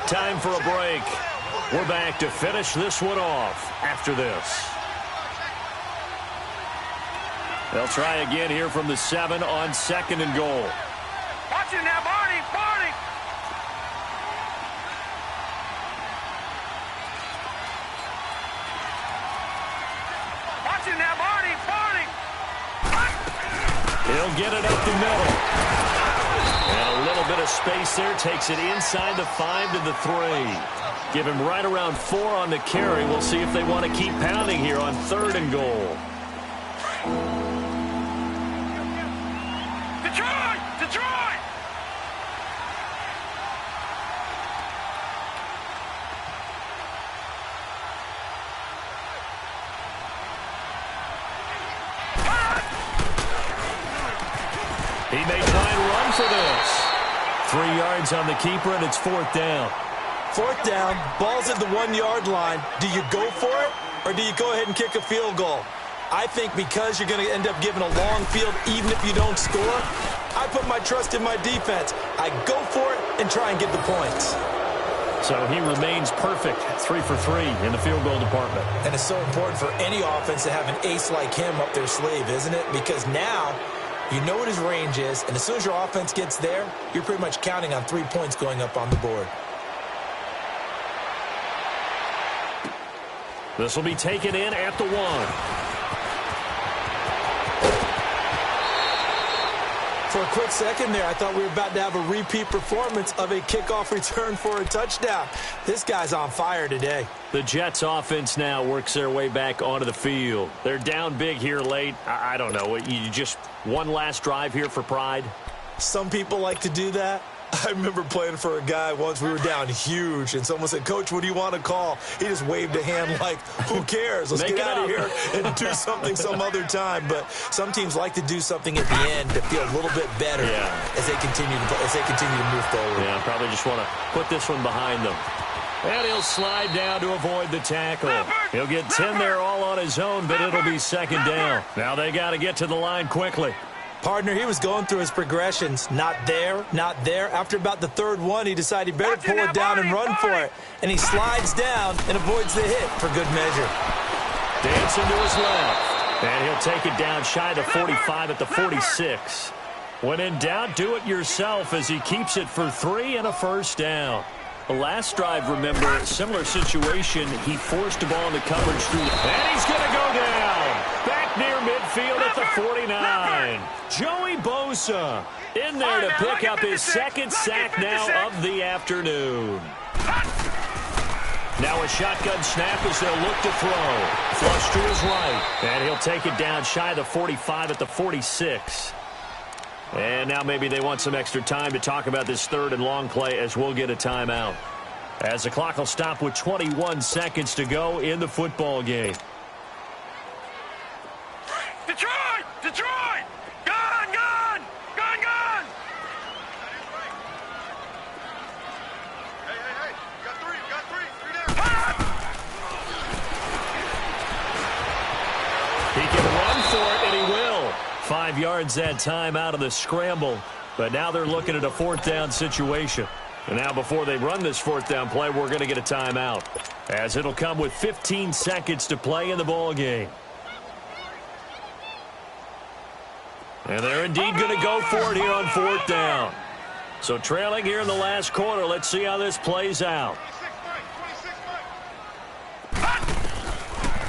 Time for a break. We're back to finish this one off after this. They'll try again here from the 7 on 2nd and goal. Watch it now, Barney! Barney! Watch it now, Barney! Barney! He'll get it up the middle. And a little bit of space there. Takes it inside the 5 to the 3. Give him right around 4 on the carry. We'll see if they want to keep pounding here on 3rd and goal. Detroit! Detroit! He may try and run for this. 3 yards on the keeper, and it's 4th down. 4th down, ball's at the 1-yard line. Do you go for it, or do you go ahead and kick a field goal? I think because you're going to end up giving a long field even if you don't score, I put my trust in my defense. I go for it and try and get the points. So he remains perfect, 3 for 3 in the field goal department. And it's so important for any offense to have an ace like him up their sleeve, isn't it? Because now you know what his range is, and as soon as your offense gets there, you're pretty much counting on 3 points going up on the board. This will be taken in at the 1. For a quick second there, I thought we were about to have a repeat performance of a kickoff return for a touchdown. This guy's on fire today. The Jets offense now works their way back onto the field. They're down big here late. I don't know. You just one last drive here for pride? Some people like to do that. I remember playing for a guy once. We were down huge, and someone said, "Coach, what do you want to call?" He just waved a hand like, who cares? Let's get out of here and do something some other time. But some teams like to do something at the end to feel a little bit better as they continue to move forward. Yeah, probably just want to put this one behind them. And he'll slide down to avoid the tackle. He'll get 10 there all on his own, but it'll be 2nd down. Now they got to get to the line quickly. Partner, he was going through his progressions. Not there, not there. After about the 3rd one, he decided he better pull it down and run for it. And he slides down and avoids the hit for good measure. Dancing to his left. And he'll take it down shy of the 45 at the 46. When in doubt, do it yourself as he keeps it for 3 and a 1st down. The last drive, remember, similar situation. He forced the ball into coverage through. And he's going to go down. Back near midfield at the 49. Joey Bosa in there to pick up his 2nd sack now of the afternoon. Now a shotgun snap as they'll look to throw. Flush to his right. And he'll take it down shy of the 45 at the 46. And now maybe they want some extra time to talk about this 3rd and long play as we'll get a timeout. As the clock will stop with 21 seconds to go in the football game. Detroit! Detroit! Gun! Gun! Gun! Gun! Hey! Got 3! Got 3! 3 down! He can run for it, and he will. 5 yards that time out of the scramble. But now they're looking at a fourth down situation. And now before they run this fourth down play, we're going to get a timeout, as it'll come with 15 seconds to play in the ball game. And they're indeed going to go for it here on fourth down. So trailing here in the last quarter, let's see how this plays out.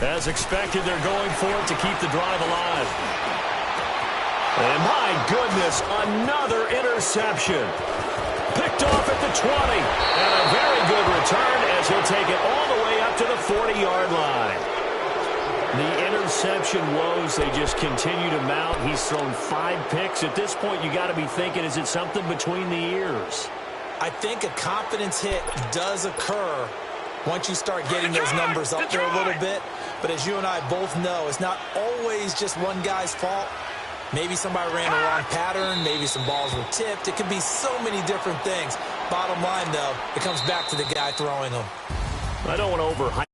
As expected, they're going for it to keep the drive alive. And my goodness, another interception. Picked off at the 20. And a very good return as he'll take it all the way up to the 40-yard line. The interception woes, they just continue to mount. He's thrown 5 picks. At this point, you got to be thinking, is it something between the ears? I think a confidence hit does occur once you start getting those numbers up there a little bit. But as you and I both know, it's not always just one guy's fault. Maybe somebody ran the wrong pattern. Maybe some balls were tipped. It could be so many different things. Bottom line, though, it comes back to the guy throwing them. I don't want to overhype